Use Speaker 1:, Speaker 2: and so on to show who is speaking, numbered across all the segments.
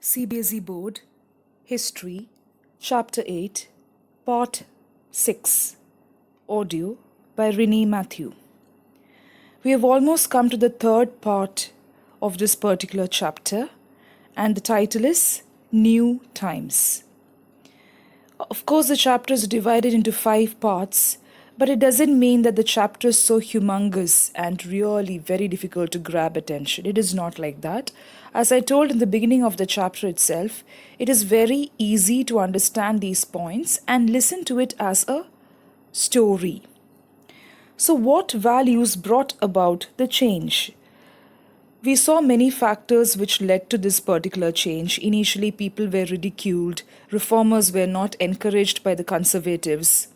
Speaker 1: CBSE Board, History, Chapter 8, Part 6, Audio by Renee Matthew. We have almost come to the third part of this particular chapter, and the title is New Times. Of course, the chapter is divided into 5 parts, but it doesn't mean that the chapter is so humongous and really very difficult to grab attention. It is not like that. As I told in the beginning of the chapter itself, it is very easy to understand these points and listen to it as a story. So, what values brought about the change? We saw many factors which led to this particular change. Initially, people were ridiculed, reformers were not encouraged by the conservatives.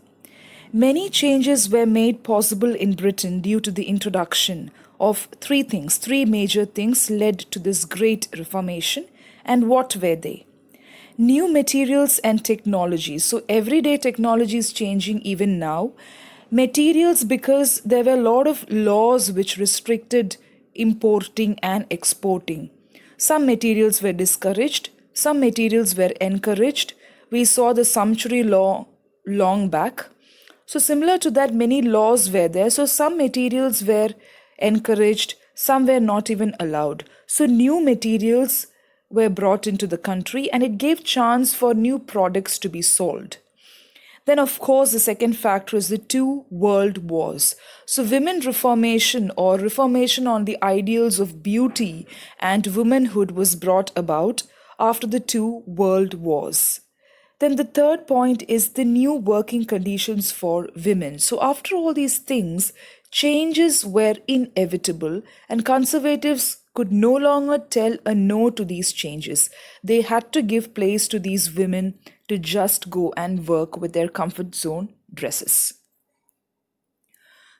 Speaker 1: Many changes were made possible in Britain due to the introduction of 3 things. 3 major things led to this great reformation. And what were they? New materials and technologies. So, everyday technology is changing even now. Materials, because there were a lot of laws which restricted importing and exporting. Some materials were discouraged, some materials were encouraged. We saw the sumptuary law long back. So, similar to that, many laws were there. So, some materials were encouraged, some were not even allowed. So, new materials were brought into the country and it gave chance for new products to be sold. Then, of course, the second factor is the 2 world wars. So, women reformation or reformation on the ideals of beauty and womanhood was brought about after the 2 world wars. Then the third point is the new working conditions for women. So, after all these things, changes were inevitable and conservatives could no longer tell a no to these changes. They had to give place to these women to just go and work with their comfort zone dresses.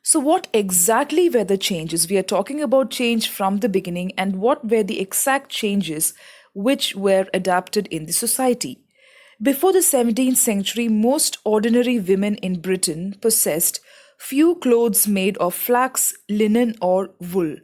Speaker 1: So, what exactly were the changes? We are talking about change from the beginning, and what were the exact changes which were adapted in the society? Before the 17th century, most ordinary women in Britain possessed few clothes made of flax, linen, or wool,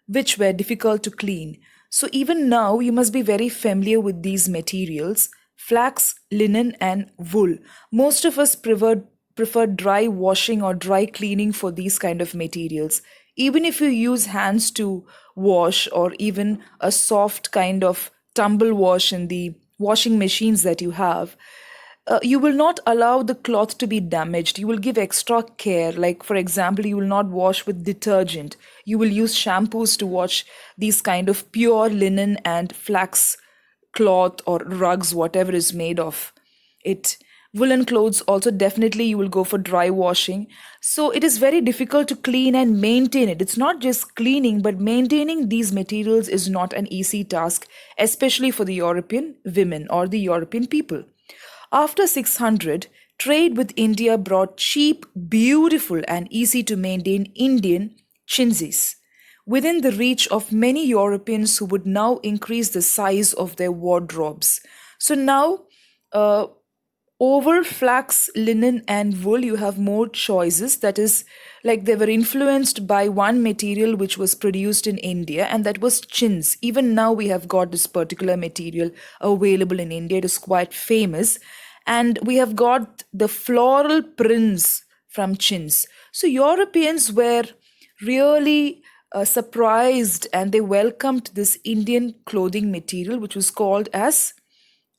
Speaker 1: which were difficult to clean. So, even now, you must be very familiar with these materials: flax, linen, and wool. Most of us prefer dry washing or dry cleaning for these kind of materials. Even if you use hands to wash or even a soft kind of tumble wash in the washing machines that you have, you will not allow the cloth to be damaged. You will give extra care. Like, for example, you will not wash with detergent. You will use shampoos to wash these kind of pure linen and flax cloth or rugs, whatever is made of it. Woolen clothes also, definitely you will go for dry washing. So it is very difficult to clean and maintain it. It's not just cleaning, but maintaining these materials is not an easy task, especially for the European women or the European people. After 600, trade with India brought cheap, beautiful, and easy to maintain Indian chintzes within the reach of many Europeans who would now increase the size of their wardrobes. So now, over flax, linen, and wool, you have more choices. That is, like, they were influenced by one material which was produced in India, and that was chintz. Even now, we have got this particular material available in India. It is quite famous. And we have got the floral prints from chintz. So, Europeans were really surprised and they welcomed this Indian clothing material, which was called as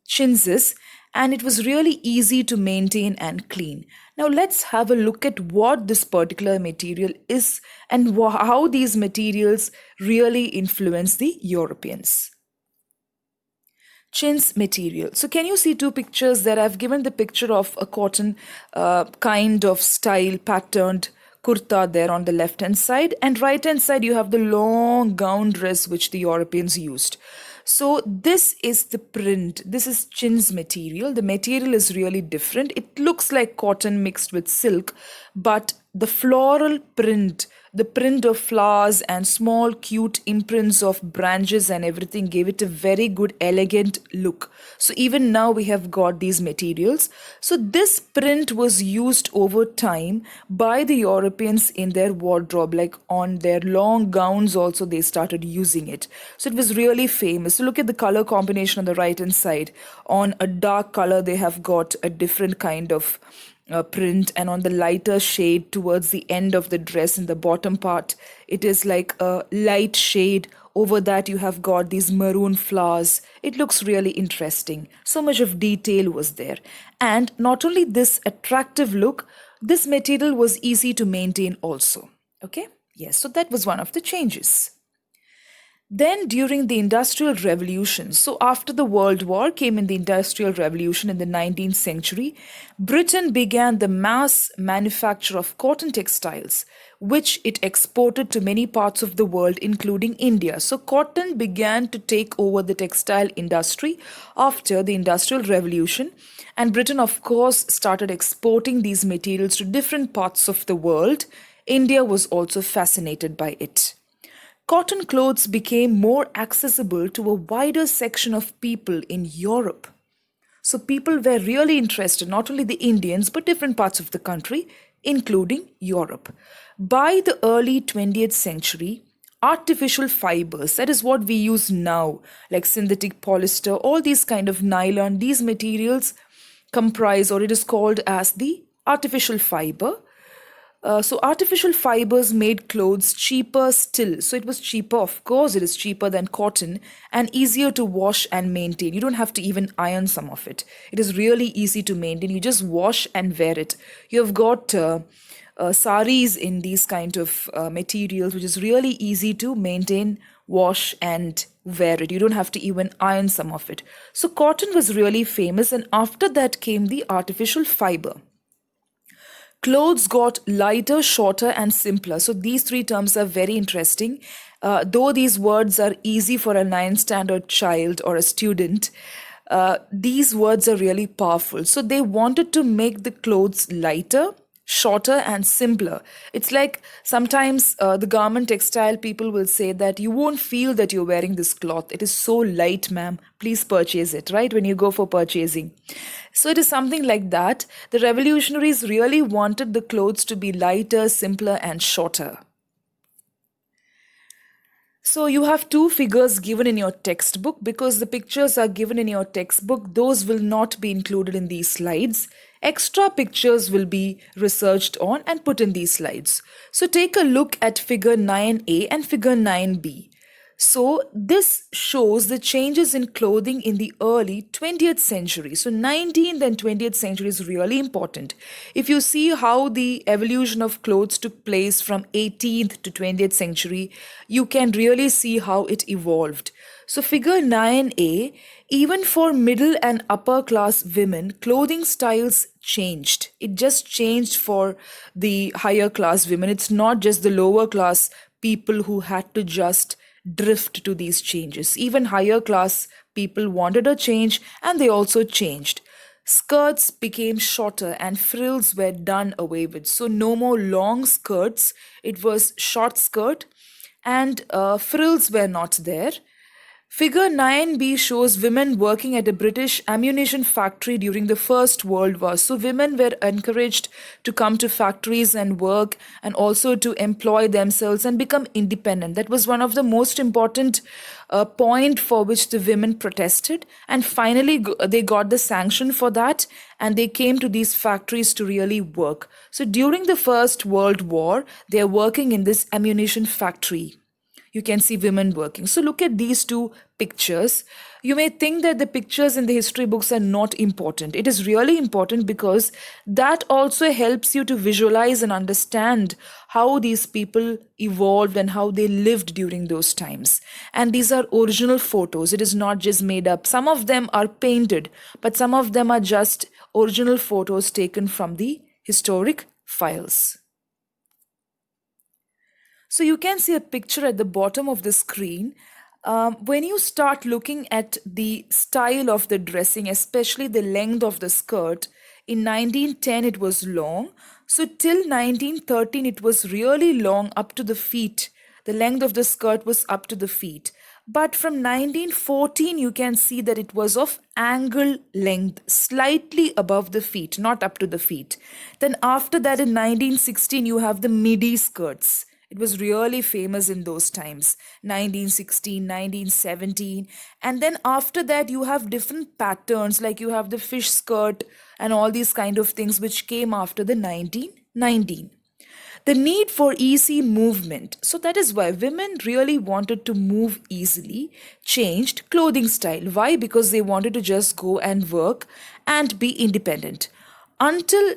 Speaker 1: chintzes, and it was really easy to maintain and clean. Now, let's have a look at what this particular material is and how these materials really influence the Europeans. Chintz material. So, can you see 2 pictures there? I've given the picture of a cotton kind of style patterned kurta there on the left hand side, and right hand side you have the long gown dress which the Europeans used. So this is the print. This is chintz material. The material is really different. It looks like cotton mixed with silk, but the floral print The print of flowers and small cute imprints of branches and everything gave it a very good elegant look. So even now we have got these materials. So this print was used over time by the Europeans in their wardrobe, like on their long gowns also they started using it. So it was really famous. So look at the color combination on the right hand side. On a dark color they have got a different kind of print, and on the lighter shade towards the end of the dress in the bottom part it is like a light shade. Over that you have got these maroon flowers. It looks really interesting. So much of detail was there. And not only this attractive look, this material was easy to maintain also. Okay, yes, so that was one of the changes. Then, during the Industrial Revolution, so after the World War came in the Industrial Revolution in the 19th century, Britain began the mass manufacture of cotton textiles, which it exported to many parts of the world, including India. So, cotton began to take over the textile industry after the Industrial Revolution, and Britain, of course, started exporting these materials to different parts of the world. India was also fascinated by it. Cotton clothes became more accessible to a wider section of people in Europe. So people were really interested, not only the Indians, but different parts of the country, including Europe. By the early 20th century, artificial fibers, that is what we use now, like synthetic polyester, all these kind of nylon, these materials comprise, or it is called as the artificial fiber. So artificial fibers made clothes cheaper still. So it was cheaper, of course, it is cheaper than cotton and easier to wash and maintain. You don't have to even iron some of it. It is really easy to maintain. You just wash and wear it. You have got saris in these kind of materials, which is really easy to maintain, wash and wear it. You don't have to even iron some of it. So cotton was really famous, and after that came the artificial fiber. Clothes got lighter, shorter, and simpler. So these three terms are very interesting. Though these words are easy for a 9th standard child or a student, these words are really powerful. So they wanted to make the clothes lighter, shorter, and simpler. It's like sometimes the garment textile people will say that you won't feel that you're wearing this cloth. It is so light, ma'am. Please purchase it, right? When you go for purchasing. So it is something like that. The revolutionaries really wanted the clothes to be lighter, simpler, and shorter. So you have two figures given in your textbook. Because the pictures are given in your textbook, those will not be included in these slides. Extra pictures will be researched on and put in these slides. So take a look at figure 9a and figure 9b. So this shows the changes in clothing in the early 20th century. So 19th and 20th century is really important. If you see how the evolution of clothes took place from 18th to 20th century, you can really see how it evolved. So figure 9a, even for middle and upper class women, clothing styles changed. It just changed for the higher class women. It's not just the lower class people who had to just drift to these changes. Even higher class people wanted a change, and they also changed. Skirts became shorter and frills were done away with. So no more long skirts. It was short skirt, and frills were not there. Figure 9b shows women working at a British ammunition factory during the First World War. So women were encouraged to come to factories and work, and also to employ themselves and become independent. That was one of the most important point for which the women protested. And finally, they got the sanction for that, and they came to these factories to really work. So during the First World War, they are working in this ammunition factory. You can see women working. So look at these two pictures. You may think that the pictures in the history books are not important. It is really important, because that also helps you to visualize and understand how these people evolved and how they lived during those times. And these are original photos. It is not just made up. Some of them are painted, but some of them are just original photos taken from the historic files. So you can see a picture at the bottom of the screen. When you start looking at the style of the dressing, especially the length of the skirt, in 1910 it was long. So till 1913, it was really long up to the feet. The length of the skirt was up to the feet. But from 1914, you can see that it was of ankle length, slightly above the feet, not up to the feet. Then after that, in 1916, you have the midi skirts. It was really famous in those times, 1916, 1917. And then after that, you have different patterns, like you have the fish skirt and all these kind of things which came after the 1919. The need for easy movement. So that is why women really wanted to move easily, changed clothing style. Why? Because they wanted to just go and work and be independent. Until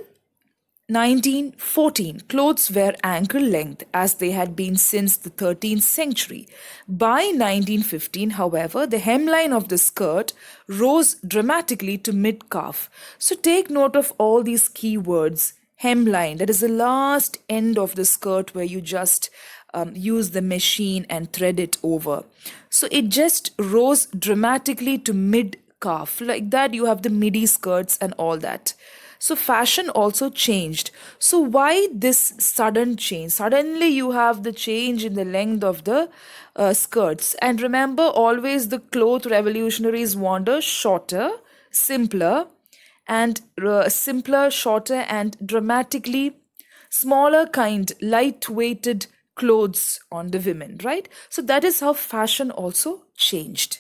Speaker 1: 1914, clothes were ankle length as they had been since the 13th century. By 1915, however, the hemline of the skirt rose dramatically to mid calf. So take note of all these key words. Hemline, that is the last end of the skirt where you just use the machine and thread it over. So it just rose dramatically to mid calf. Like that, you have the midi skirts and all that. So fashion also changed. So why this sudden change? Suddenly you have the change in the length of the skirts. And remember, always the cloth revolutionaries wanted shorter, simpler, shorter, and dramatically smaller kind, light-weighted clothes on the women, right? So that is how fashion also changed.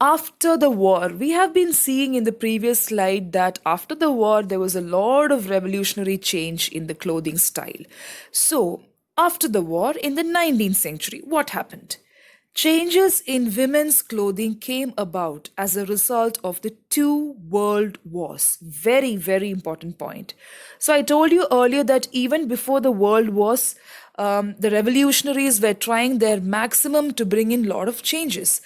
Speaker 1: After the war, we have been seeing in the previous slide that after the war, there was a lot of revolutionary change in the clothing style. So, after the war, in the 19th century, what happened? Changes in women's clothing came about as a result of the two world wars. Very, very important point. So, I told you earlier that even before the world wars, the revolutionaries were trying their maximum to bring in a lot of changes.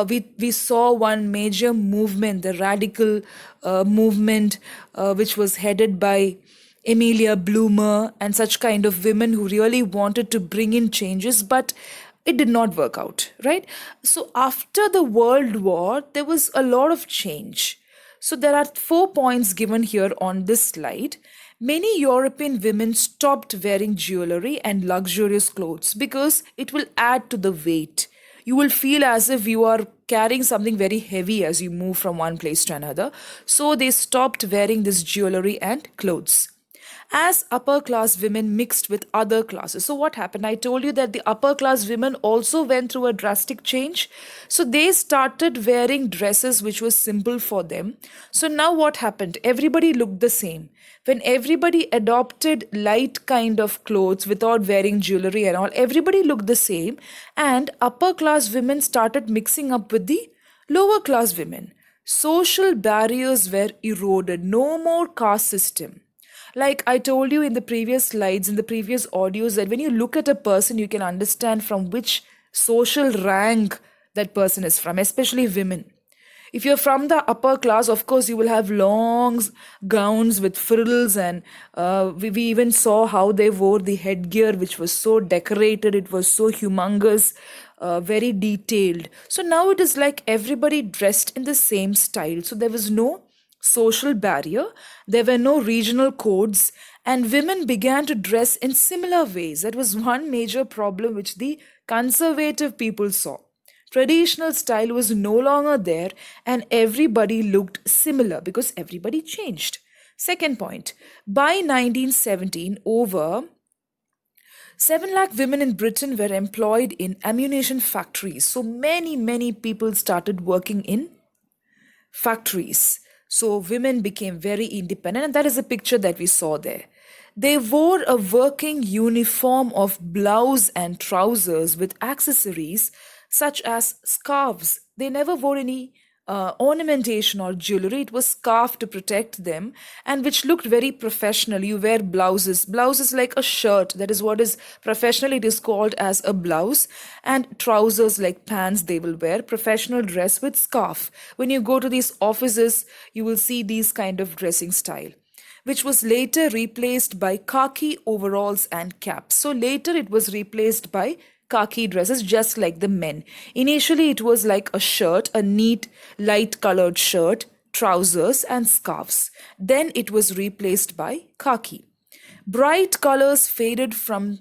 Speaker 1: We saw one major movement, the radical movement, which was headed by Emilia Bloomer and such kind of women who really wanted to bring in changes, but it did not work out, right? So after the World War, there was a lot of change. So there are 4 points given here on this slide. Many European women stopped wearing jewelry and luxurious clothes because it will add to the weight. You will feel as if you are carrying something very heavy as you move from one place to another. So they stopped wearing this jewelry and clothes. As upper class women mixed with other classes. So what happened? I told you that the upper class women also went through a drastic change. So they started wearing dresses which was simple for them. So now what happened? Everybody looked the same. When everybody adopted light kind of clothes without wearing jewelry and all, everybody looked the same, and upper class women started mixing up with the lower class women. Social barriers were eroded. No more caste system. Like I told you in the previous slides, in the previous audios, that when you look at a person, you can understand from which social rank that person is from, especially women. If you're from the upper class, of course, you will have long gowns with frills, and we even saw how they wore the headgear, which was so decorated, it was so humongous, very detailed. So now it is like everybody dressed in the same style. So there was no social barrier, there were no regional codes, and women began to dress in similar ways. That was one major problem which the conservative people saw. Traditional style was no longer there, and everybody looked similar because everybody changed. Second point, by 1917, over 7 lakh women in Britain were employed in ammunition factories. So many people started working in factories. So women became very independent, and that is a picture that we saw there. They wore a working uniform of blouse and trousers with accessories such as scarves. They never wore any ornamentation or jewelry. It was scarf to protect them, and which looked very professional. You wear blouses. Blouse is like a shirt. That is what is professionally it is called as a blouse. And trousers like pants they will wear. Professional dress with scarf. When you go to these offices, you will see these kind of dressing style, which was later replaced by khaki overalls and caps. So later it was replaced by khaki dresses, just like the men. Initially it was like a shirt, a neat light colored shirt, trousers, and scarves. Then it was replaced by khaki. Bright colors faded from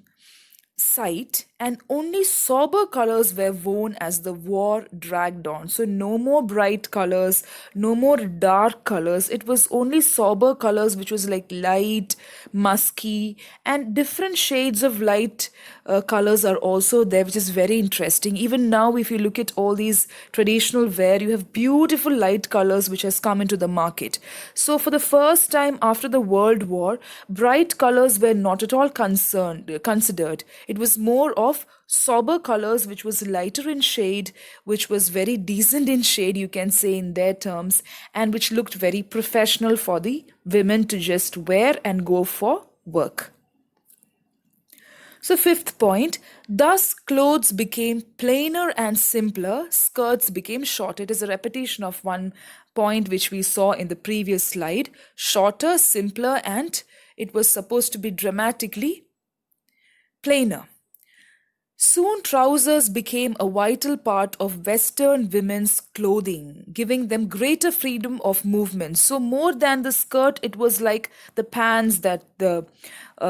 Speaker 1: sight, and only sober colors were worn as the war dragged on. So, no more bright colors, no more dark colors. It was only sober colors, which was like light, musky, and different shades of light colors are also there, which is very interesting. Even now, if you look at all these traditional wear, you have beautiful light colors which has come into the market. So, for the first time after the World War, bright colors were not at all considered. It was more of sober colors, which was lighter in shade, which was very decent in shade, you can say in their terms, and which looked very professional for the women to just wear and go for work. So, fifth point, thus clothes became plainer and simpler, skirts became short. It is a repetition of one point which we saw in the previous slide. Shorter, simpler, and it was supposed to be dramatically plainer. Soon, trousers became a vital part of Western women's clothing, giving them greater freedom of movement. So, more than the skirt, it was like the pants that the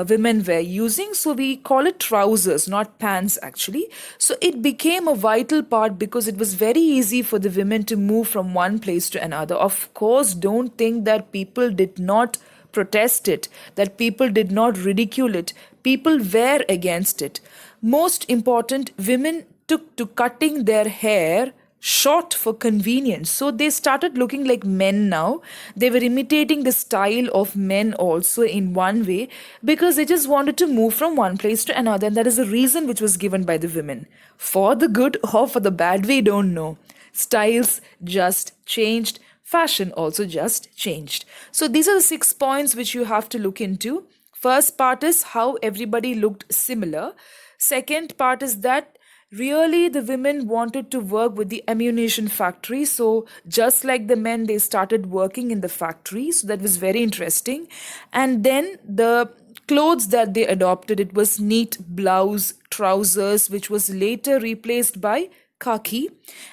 Speaker 1: women were using. So, we call it trousers, not pants actually. So, it became a vital part because it was very easy for the women to move from one place to another. Of course, don't think that people did not protest it, that people did not ridicule it. People were against it. Most important, women took to cutting their hair short for convenience. So they started looking like men now. They were imitating the style of men also in one way because they just wanted to move from one place to another. And that is the reason which was given by the women. For the good or for the bad, we don't know. Styles just changed. Fashion also just changed. So these are the 6 points which you have to look into. First part is how everybody looked similar. Second part is that really the women wanted to work with the ammunition factory. So just like the men, they started working in the factory. So that was very interesting. And then the clothes that they adopted, it was neat blouse, trousers, which was later replaced by khaki.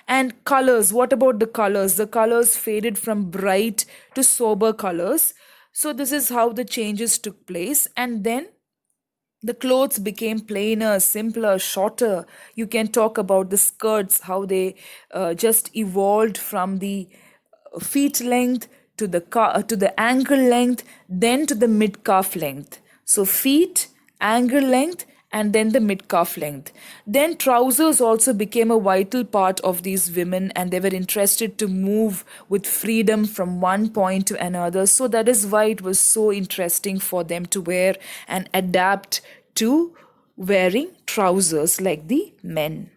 Speaker 1: And colors, what about the colors? The colors faded from bright to sober colors. So this is how the changes took place. And then the clothes became plainer, simpler, shorter. You can talk about the skirts, how they just evolved from the feet length to the ankle length, then to the mid calf length. So feet, ankle length, and then the mid calf length. Then trousers also became a vital part of these women, and they were interested to move with freedom from one point to another. So that is why it was so interesting for them to wear and adapt to wearing trousers like the men.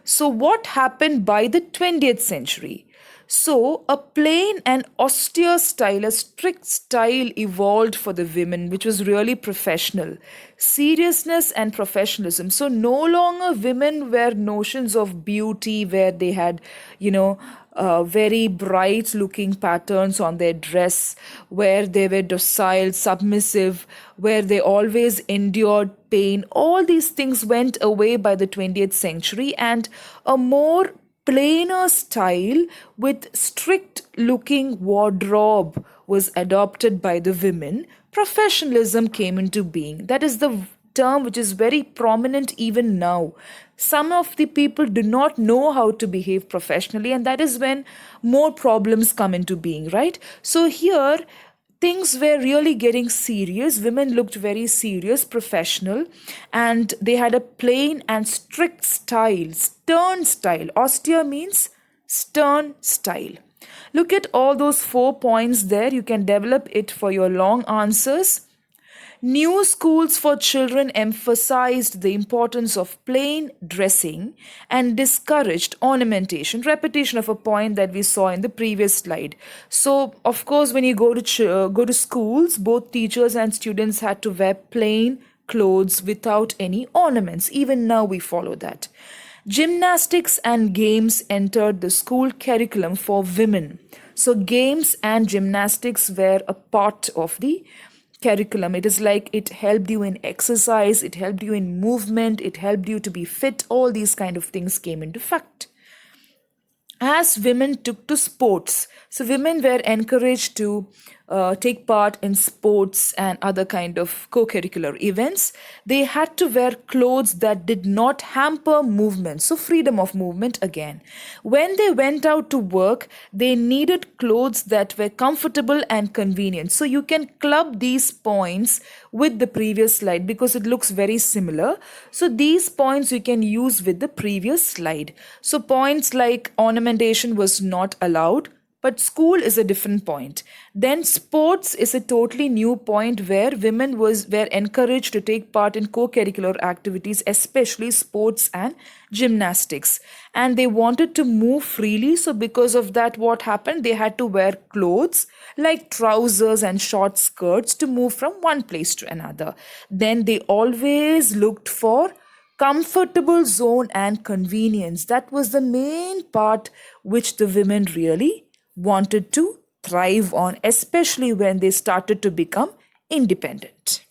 Speaker 1: So what happened by the 20th century? So, a plain and austere style, a strict style evolved for the women, which was really professional. Seriousness and professionalism. So, no longer women were notions of beauty where they had, very bright looking patterns on their dress, where they were docile, submissive, where they always endured pain. All these things went away by the 20th century, and a more plainer style with strict looking wardrobe was adopted by the women. Professionalism came into being. That is the term which is very prominent even now. Some of the people do not know how to behave professionally, and that is when more problems come into being, right? So here things were really getting serious. Women looked very serious, professional, and they had a plain and strict style, stern style. Austere means stern style. Look at all those 4 points there. You can develop it for your long answers. New schools for children emphasized the importance of plain dressing and discouraged ornamentation. Repetition of a point that we saw in the previous slide. So, of course, when you go to schools, both teachers and students had to wear plain clothes without any ornaments. Even now, we follow that. Gymnastics and games entered the school curriculum for women. So, games and gymnastics were a part of the curriculum. It is like it helped you in exercise, it helped you in movement, it helped you to be fit. All these kind of things came into fact. as women took to sports. So women were encouraged to take part in sports and other kind of co-curricular events. They had to wear clothes that did not hamper movement. So freedom of movement again. When they went out to work, they needed clothes that were comfortable and convenient. So you can club these points with the previous slide because it looks very similar. So these points you can use with the previous slide. So points like ornamentation was not allowed, but school is a different point. Then sports is a totally new point where women were encouraged to take part in co-curricular activities, especially sports and gymnastics. And they wanted to move freely. So because of that, what happened? They had to wear clothes like trousers and short skirts to move from one place to another. Then they always looked for comfortable zone and convenience. That was the main part which the women really wanted to thrive on, especially when they started to become independent.